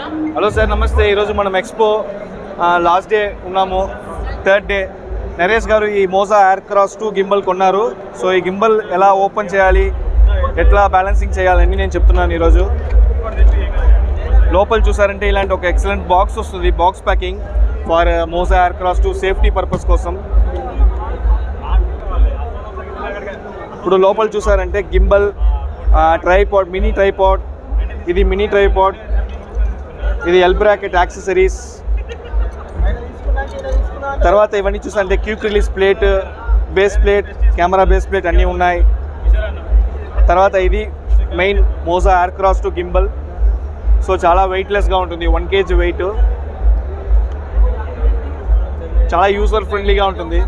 Hello sir, నమస్తే. ఈరోజు మనం ఎక్స్పో లాస్ట్ డే ఉన్నాము, థర్డ్ డే. నరేష్ గారు ఈ మోజా ఎయిర్ క్రాస్ 2 గింబల్ కొన్నారు. సో ఈ గింబల్ ఎలా ఓపెన్ చేయాలి, ఎట్లా బ్యాలెన్సింగ్ చేయాలని నేను చెప్తున్నాను ఈరోజు. లోపల చూసారంటే ఇలాంటి ఒక ఎక్సలెంట్ బాక్స్ వస్తుంది, box packing for Maaza air cross 2 safety purpose కోసం. ఇప్పుడు లోపల చూసారంటే గింబల్, ట్రైపాడ్, మినీ ట్రైపాడ్, ఇది మినీ ట్రైపాడ్, ఇది ఎల్ బ్రాకెట్ యాక్సెసరీస్. తర్వాత ఇవన్నీ చూసారంటే quick release plate, base plate, camera base plate అన్నీ ఉన్నాయి. తర్వాత ఇది main Maaza air cross 2 gimbal. So చాలా వెయిట్లెస్గా ఉంటుంది, 1 kg వెయిట్, చాలా యూజర్ ఫ్రెండ్లీగా ఉంటుంది.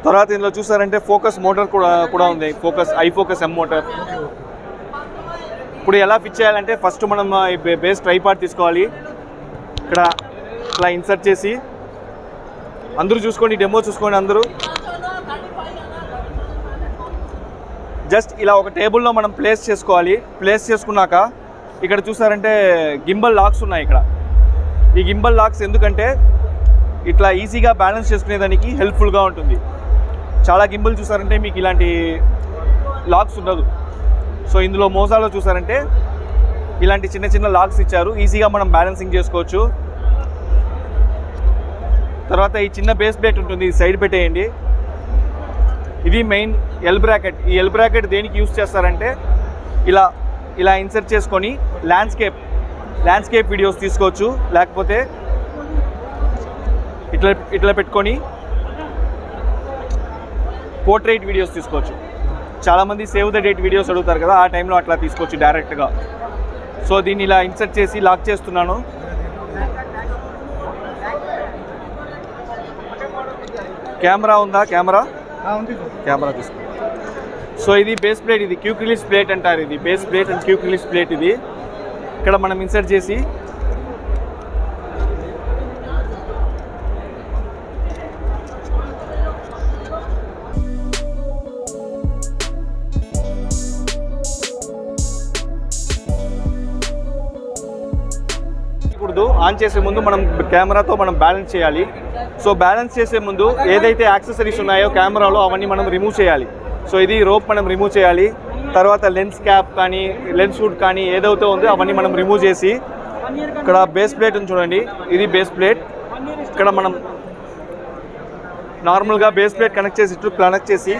తర్వాత ఇందులో చూసారంటే ఫోకస్ మోటార్ కూడా ఉంది, ఐఫోకస్ M మోటార్. ఇప్పుడు ఎలా ఫిట్ చేయాలంటే ఫస్ట్ మనం బేస్ ట్రైపాడ్ తీసుకోవాలి. ఇక్కడ ఇట్లా ఇన్సర్ట్ చేసి, అందరూ చూసుకోండి, డెమో చూసుకోండి అందరూ. జస్ట్ ఇలా ఒక టేబుల్లో మనం ప్లేస్ చేసుకోవాలి. ప్లేస్ చేసుకున్నాక ఇక్కడ చూసారంటే గింబల్ లాక్స్ ఉన్నాయి. ఇక్కడ ఈ గింబల్ లాక్స్ ఎందుకంటే ఇట్లా ఈజీగా బ్యాలెన్స్ చేసుకునేదానికి హెల్ప్ఫుల్గా ఉంటుంది. చాలా గింబల్ చూసారంటే మీకు ఇలాంటి లాక్స్ ఉండదు. సో ఇందులో మోజాలో చూసారంటే ఇలాంటి చిన్న చిన్న లాక్స్ ఇచ్చారు, ఈజీగా మనం బ్యాలెన్సింగ్ చేసుకోవచ్చు. తర్వాత ఈ చిన్న బేస్ ప్లేట్ ఉంటుంది, సైడ్ పెట్టేయండి. ఇది మెయిన్ ఎల్ బ్రాకెట్. ఈ ఎల్ బ్రాకెట్ దేనికి యూజ్ చేస్తారంటే ఇలా ఇన్సర్ట్ చేసుకొని ల్యాండ్స్కేప్ వీడియోస్ తీసుకోవచ్చు, లేకపోతే ఇట్లా పెట్టుకొని పోర్ట్రైట్ వీడియోస్ తీసుకోవచ్చు. చాలామంది సేవ్ ద డేట్ వీడియోస్ అడుగుతారు కదా, ఆ టైంలో అట్లా తీసుకోవచ్చు డైరెక్ట్గా. సో దీన్ని ఇలా ఇన్సర్ట్ చేసి లాక్ చేస్తున్నాను. కెమెరా ఉందా? కెమెరా తీసుకో. సో ఇది బేస్ ప్లేట్, ఇది క్విక్ రిలీజ్ ప్లేట్ అంటారు. ఇది base plate and quick release plate. ఇది ఇక్కడ మనం ఇన్సర్ట్ చేసి ఆన్ చేసే ముందు మనం కెమెరాతో మనం బ్యాలెన్స్ చేయాలి. సో బ్యాలెన్స్ చేసే ముందు ఏదైతే యాక్సెసరీస్ ఉన్నాయో కెమెరాలో అవన్నీ మనం రిమూవ్ చేయాలి. సో ఇది రోప్ మనం రిమూవ్ చేయాలి. తర్వాత లెన్స్ క్యాప్ కానీ లెన్స్ హుడ్ కానీ ఏదైతే ఉందో అవన్నీ మనం రిమూవ్ చేసి, ఇక్కడ బేస్ ప్లేట్ ఉంది చూడండి, ఇది బేస్ ప్లేట్. ఇక్కడ మనం నార్మల్గా బేస్ ప్లేట్ కనెక్ట్ చేసి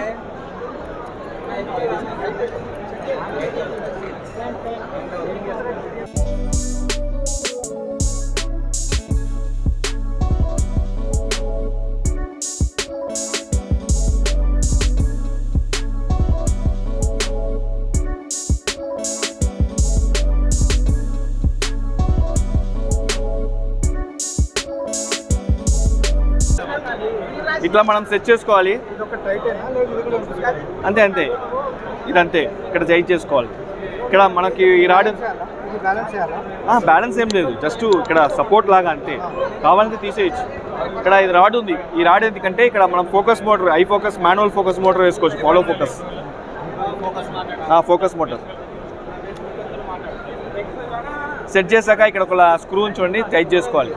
ఇట్లా మనం సెట్ చేసుకోవాలి. అంతే ఇదంతే, ఇక్కడ జైట్ చేసుకోవాలి. ఇక్కడ మనకి ఈ రాడ్ బ్యాలెన్స్ ఏం లేదు, జస్ట్ ఇక్కడ సపోర్ట్ లాగా అంతే, కావాలంటే తీసేయచ్చు. ఇక్కడ ఇది రాడ్ ఉంది. ఈ రాడ్ ఎందుకంటే ఇక్కడ మనం focus motor, iFocus manual focus motor వేసుకోవచ్చు, ఫాలో ఫోకస్ మోటార్ సెట్ చేశాక ఇక్కడ ఒక స్క్రూ ఉంచండి, టైట్ చేసుకోవాలి.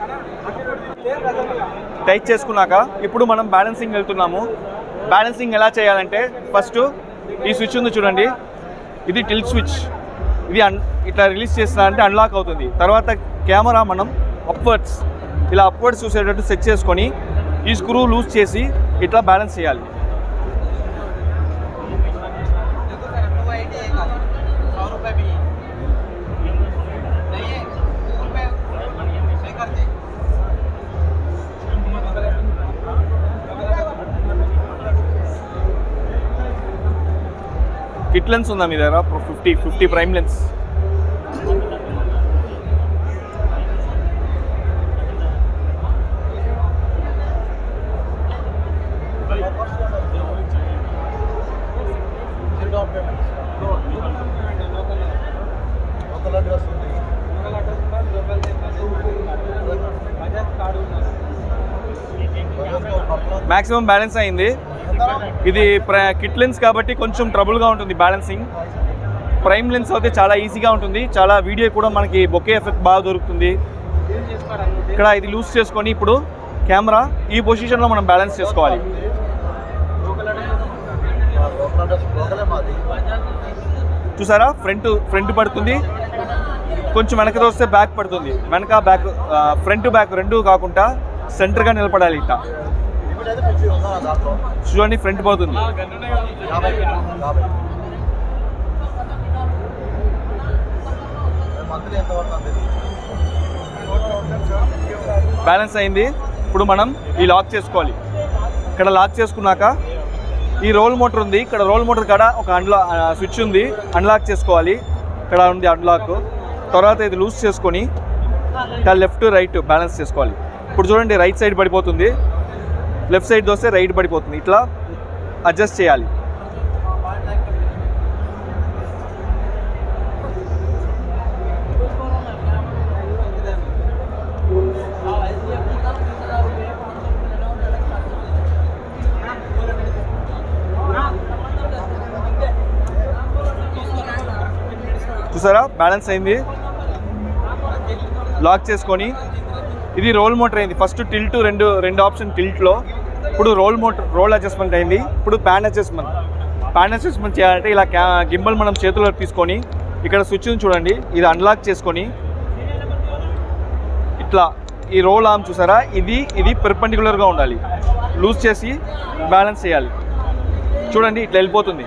టైట్ చేసుకున్నాక ఇప్పుడు మనం బ్యాలెన్సింగ్ వెళ్తున్నాము. బ్యాలెన్సింగ్ ఎలా చేయాలంటే ఫస్ట్ ఈ స్విచ్ ఉంది చూడండి, ఇది టిల్ట్ స్విచ్. ఇది ఇట్లా రిలీజ్ చేస్తారంటే అన్లాక్ అవుతుంది. తర్వాత కెమెరా మనం అప్వర్డ్స్ చూసేటట్టు సెట్ చేసుకొని ఈ స్క్రూ లూజ్ చేసి ఇట్లా బ్యాలెన్స్ చేయాలి. కిట్ లెన్స్ ఉందా మీ దగ్గర? 50 ప్రైమ్ లెన్స్. మ్యాక్సిమం బ్యాలెన్స్ అయింది. ఇది కిట్ లెన్స్ కాబట్టి కొంచెం ట్రబుల్గా ఉంటుంది బ్యాలెన్సింగ్. ప్రైమ్ లెన్స్ అయితే చాలా ఈజీగా ఉంటుంది, చాలా వీడియో కూడా మనకి బొకే ఎఫెక్ట్ బాగా దొరుకుతుంది. ఇక్కడ ఇది లూజ్ చేసుకొని ఇప్పుడు కెమెరా ఈ పొజిషన్లో మనం బ్యాలెన్స్ చేసుకోవాలి. చూసారా, ఫ్రంట్ పడుతుంది, కొంచెం వెనక వస్తే బ్యాక్ పడుతుంది. వెనక బ్యాక్, ఫ్రంట్ బ్యాక్ రెండు కాకుండా సెంటర్గా నిలబడాలి. ఇట్లా చూడండి, ఫ్రంట్ పోతుంది. బ్యాలెన్స్ అయింది. ఇప్పుడు మనం ఈ లాక్ చేసుకోవాలి. ఇక్కడ లాక్ చేసుకున్నాక ఈ రోల్ మోటార్ ఉంది, ఇక్కడ రోల్ మోటార్ కాడ ఒక స్విచ్ ఉంది, అన్లాక్ చేసుకోవాలి. ఇక్కడ ఉంది అన్లాక్. తర్వాత ఇది లూజ్ చేసుకొని ఇక్కడ లెఫ్ట్ రైట్ బ్యాలెన్స్ చేసుకోవాలి. ఇప్పుడు చూడండి, రైట్ సైడ్ పడిపోతుంది, లెఫ్ట్ సైడ్ దోస్తే రైట్ పడిపోతుంది. ఇట్లా అడ్జస్ట్ చేయాలి. చూసారా, బ్యాలెన్స్ అయింది. లాక్ చేసుకొని ఇది రోల్ మోటార్ అయింది. ఫస్ట్ టిల్ట్ రెండు ఆప్షన్ టిల్ట్లో, ఇప్పుడు రోల్ అడ్జస్ట్మెంట్ అయింది. ఇప్పుడు ప్యాన్ అడ్జస్ట్మెంట్ చేయాలంటే ఇలా గింబల్ మనం చేతిలో తీసుకొని ఇక్కడ స్విచ్ని చూడండి, ఇది అన్లాక్ చేసుకొని ఇట్లా ఈ రోల్ ఆర్మ్ చూసారా, ఇది పెర్పెండిక్యులర్గా ఉండాలి. లూజ్ చేసి బ్యాలెన్స్ చేయాలి. చూడండి, ఇట్లా వెళ్ళిపోతుంది.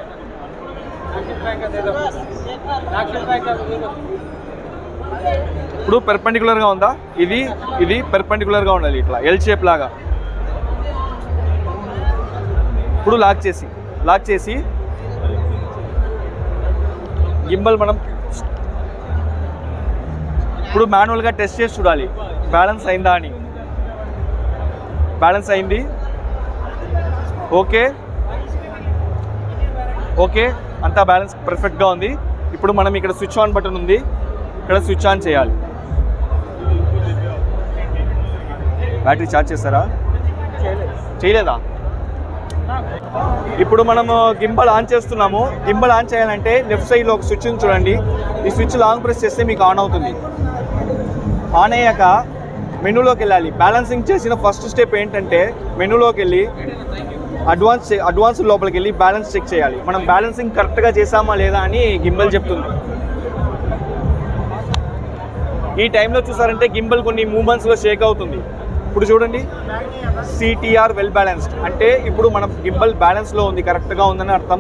ఇప్పుడు పెర్పెండిక్యులర్గా ఉందా, ఇది పెర్పెండిక్యులర్గా ఉండాలి, ఇట్లా ఎల్ షేప్ లాగా. ఇప్పుడు లాక్ చేసి గింబల్ మనం ఇప్పుడు మాన్యువల్గా టెస్ట్ చేసి చూడాలి బ్యాలెన్స్ అయిందా అని. బ్యాలెన్స్ అయింది. ఓకే, అంతా బ్యాలెన్స్ పర్ఫెక్ట్గా ఉంది. ఇప్పుడు మనం ఇక్కడ స్విచ్ ఆన్ బటన్ ఉంది, ఇక్కడ స్విచ్ ఆన్ చేయాలి. బ్యాటరీ ఛార్జ్ చేస్తారా? చేయలేదా? ఇప్పుడు మనము గింబల్ ఆన్ చేస్తున్నాము. గింబల్ ఆన్ చేయాలంటే లెఫ్ట్ సైడ్లో ఒక స్విచ్ ఉంది చూడండి, ఈ స్విచ్ లాంగ్ ప్రెస్ చేస్తే మీకు ఆన్ అవుతుంది. ఆన్ అయ్యాక మెనూలోకి వెళ్ళాలి. బ్యాలెన్సింగ్ చేసిన ఫస్ట్ స్టెప్ ఏంటంటే మెనూలోకి వెళ్ళి అడ్వాన్స్ లోపలికి వెళ్ళి బ్యాలెన్స్ చెక్ చేయాలి. మనం బ్యాలెన్సింగ్ కరెక్ట్గా చేసామా లేదా అని గింబల్ చెప్తుంది. ఈ టైంలో చూసారంటే గింబల్ కొన్ని మూమెంట్స్లో షేక్ అవుతుంది. ఇప్పుడు చూడండి, CTR వెల్ బ్యాలెన్స్డ్ అంటే ఇప్పుడు మనం గింబల్ బ్యాలెన్స్లో ఉంది, కరెక్ట్గా ఉందని అర్థం.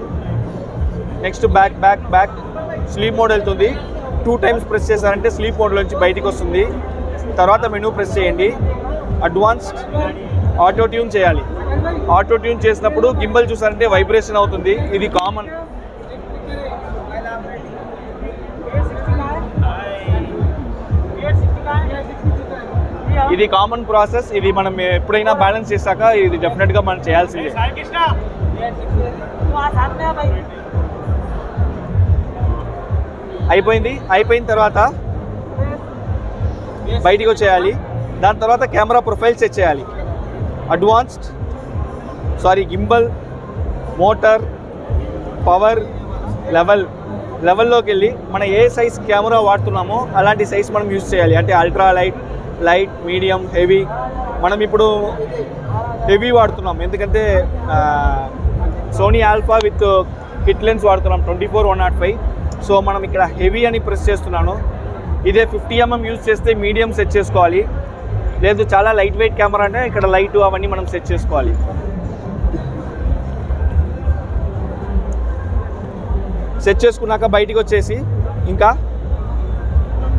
నెక్స్ట్ బ్యాక్ స్లీప్ మోడ్ వెళ్తుంది. 2 times ప్రెస్ చేశారంటే స్లీప్ మోడ్ నుంచి బయటికి వస్తుంది. తర్వాత మెనూ ప్రెస్ చేయండి. అడ్వాన్స్డ్ ఆటో ట్యూన్ చేయాలి. ఆటో ట్యూన్ చేసినప్పుడు గింబల్ చూసారంటే వైబ్రేషన్ అవుతుంది. ఇది కామన్. ఇది కామన్ ప్రాసెస్. ఇది మనం ఎప్పుడైనా బ్యాలెన్స్ చేశాక ఇది డెఫినెట్గా మనం చేయాల్సిందే. అయిపోయిన తర్వాత బయటికి వచ్చేయాలి. దాని తర్వాత కెమెరా ప్రొఫైల్ సెట్ చేయాలి. గింబల్, మోటార్, పవర్, లెవెల్లోకి వెళ్ళి మనం ఏ సైజ్ కెమెరా వాడుతున్నామో అలాంటి సైజ్ మనం యూజ్ చేయాలి. అంటే అల్ట్రా లైట్, మీడియం, హెవీ. మనం ఇప్పుడు హెవీ వాడుతున్నాం, ఎందుకంటే Sony Alpha with kit lens వాడుతున్నాం 24-105. సో మనం ఇక్కడ హెవీ అని ప్రెస్ చేస్తున్నాను. ఇదే 50mm యూజ్ చేస్తే మీడియం సెట్ చేసుకోవాలి. లేదు చాలా లైట్ వెయిట్ కెమెరా అంటే ఇక్కడ లైట్ అవన్నీ మనం సెట్ చేసుకోవాలి. సెట్ చేసుకున్నాక బయటికి వచ్చేసి ఇంకా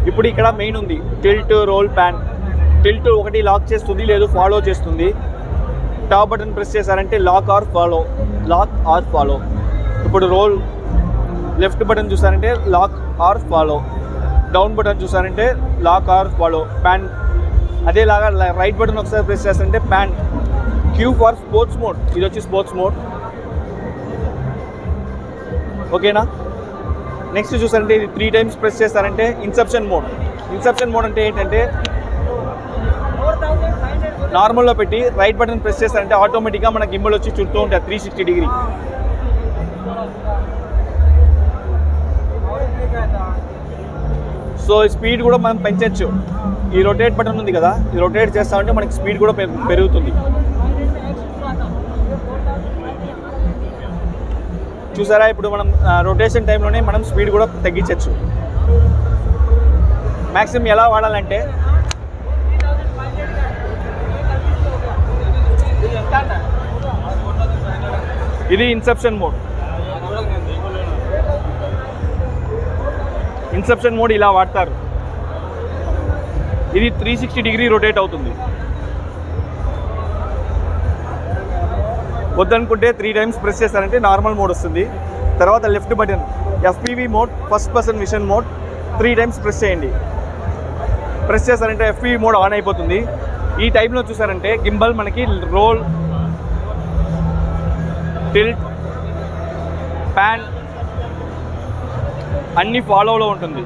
ఇప్పుడు ఇక్కడ మెయిన్ ఉంది టిల్ట్, రోల్, ప్యాన్. టిల్ట్ ఒకటి లాక్ చేస్తుంది, లేదు ఫాలో చేస్తుంది. టాప్ బటన్ ప్రెస్ చేశారంటే లాక్ ఆర్ ఫాలో. ఇప్పుడు రోల్ లెఫ్ట్ బటన్ చూసారంటే lock or follow. Down button చూసారంటే లాక్ ఆర్ ఫాలో. ప్యాన్ అదేలాగా రైట్ బటన్ ఒకసారి ప్రెస్ చేస్తారంటే pan. Q for sports mode, ఇది వచ్చి స్పోర్ట్స్ మోడ్. ఓకేనా? నెక్స్ట్ చూసారంటే ఇది 3 times ప్రెస్ చేస్తారంటే ఇన్సెప్షన్ మోడ్ అంటే ఏంటంటే నార్మల్లో పెట్టి రైట్ బటన్ ప్రెస్ చేస్తారంటే ఆటోమేటిక్గా మన గింబల్ వచ్చి చుట్టూ ఉంటుంది 360 degree. సో స్పీడ్ కూడా మనం పెంచవచ్చు. ఈ రొటేట్ బటన్ ఉంది కదా, ఈ రొటేట్ చేస్తామంటే మనకి స్పీడ్ కూడా పెరుగుతుంది. చూసారా, ఇప్పుడు మనం రొటేషన్ టైంలోనే మనం స్పీడ్ కూడా తగ్గించవచ్చు. మ్యాక్సిమం ఎలా వాడాలంటే ఇది ఇన్సెప్షన్ మోడ్. ఇన్సెప్షన్ మోడ్ ఇలా వాడతారు. ఇది 360 డిగ్రీ రొటేట్ అవుతుంది. వద్దనుకుంటే 3 టైమ్స్ ప్రెస్ చేస్తారంటే నార్మల్ మోడ్ వస్తుంది. తర్వాత left button FPV mode, first person vision mode 3 times press చేయండి. ప్రెస్ చేస్తారంటే FPV మోడ్ ఆన్ అయిపోతుంది. ఈ టైంలో చూసారంటే గింబల్ మనకి రోల్, టిల్ట్, ప్యాన్ అన్నీ ఫాలోలో ఉంటుంది.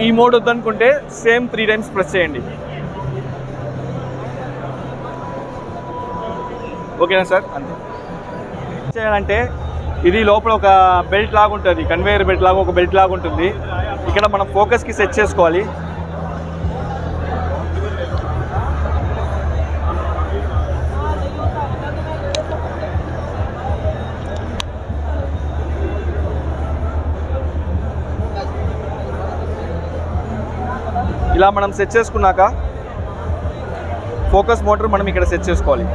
ఈ మోడ్ వద్దనుకుంటే సేమ్ 3 టైమ్స్ ప్రెస్ చేయండి. ఓకేనా సార్? అంతే. చేయాలంటే ఇది లోపల ఒక బెల్ట్ లాగా ఉంటుంది, కన్వేయర్ బెల్ట్ లాగా ఒక బెల్ట్ లాగా ఉంటుంది. ఇక్కడ మనం ఫోకస్కి సెట్ చేసుకోవాలి. ఇలా మనం సెట్ చేసుకున్నాక ఫోకస్ మోటార్ మనం ఇక్కడ సెట్ చేసుకోవాలి.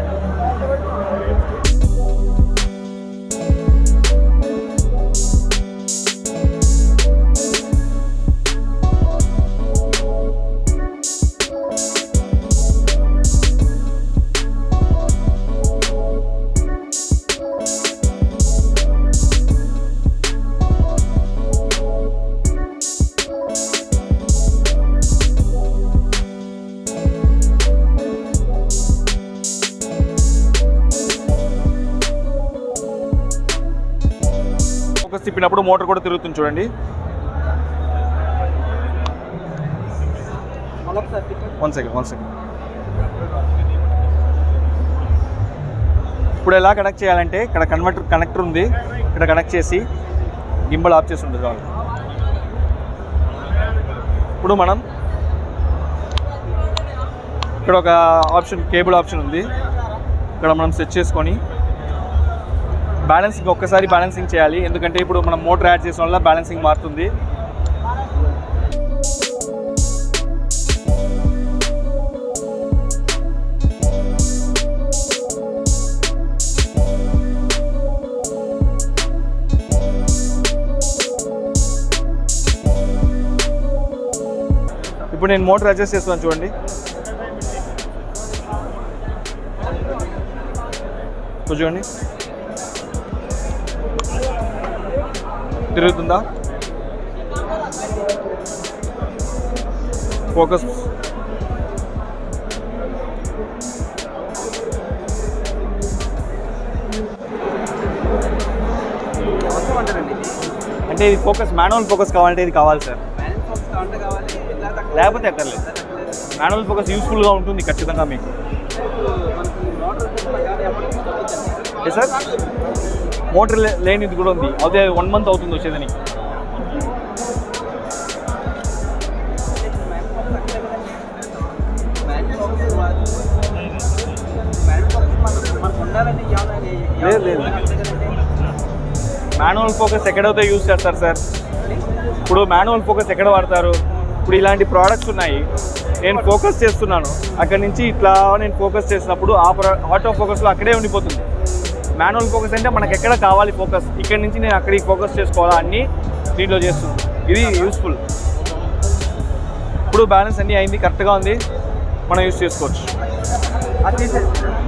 ఫోకస్ తిప్పినప్పుడు మోటార్ కూడా తిరుగుతుంది చూడండి. One second. ఇప్పుడు ఎలా కనెక్ట్ చేయాలంటే ఇక్కడ కనెక్టర్ ఉంది, ఇక్కడ కనెక్ట్ చేసి గింబల్ ఆఫ్ చేసి ఉంటుంది చాలు. ఇప్పుడు మనం ఇక్కడ ఒక ఆప్షన్, కేబుల్ ఆప్షన్ ఉంది, ఇక్కడ మనం సెట్ చేసుకొని బ్యాలెన్సింగ్ ఒక్కసారి బ్యాలెన్సింగ్ చేయాలి. ఎందుకంటే ఇప్పుడు మనం మోటార్ యాడ్ చేసిన వల్ల బ్యాలెన్సింగ్ మారుతుంది. ఇప్పుడు నేను మోటార్ అడ్జస్ట్ చేస్తున్నాను చూడండి. చూడండి తిరుగుతుందా? ఫోకస్ అంటే ఇది ఫోకస్, మాన్యువల్ ఫోకస్ కావాలంటే ఇది కావాలి సార్, లేకపోతే ఎక్కర్లేదు. మాన్యువల్ ఫోకస్ యూస్ఫుల్గా ఉంటుంది ఖచ్చితంగా మీకు. సార్ మోటార్ లేనిది కూడా ఉంది, అదే 1 మంత్ అవుతుంది వచ్చేదని. లేదు మాన్యువల్ ఫోకస్ ఎక్కడైతే యూజ్ చేస్తారు సార్? ఇప్పుడు మాన్యువల్ ఫోకస్ ఎక్కడ వాడతారు? ఇప్పుడు ఇలాంటి ప్రోడక్ట్స్ ఉన్నాయి, నేను ఫోకస్ చేస్తున్నాను, అక్కడి నుంచి ఇట్లా నేను ఫోకస్ చేసినప్పుడు ఆటో ఫోకస్లో అక్కడే ఉండిపోతుంది. మాన్యువల్ ఫోకస్ అంటే మనకు ఎక్కడ కావాలి ఫోకస్, ఇక్కడి నుంచి నేను అక్కడికి ఫోకస్ చేసుకోవాలా అన్నీ దీంట్లో చేస్తున్నాను. ఇది యూస్ఫుల్. ఇప్పుడు బ్యాలెన్స్ అన్నీ అయింది, కరెక్ట్గా ఉంది, మనం యూజ్ చేసుకోవచ్చు.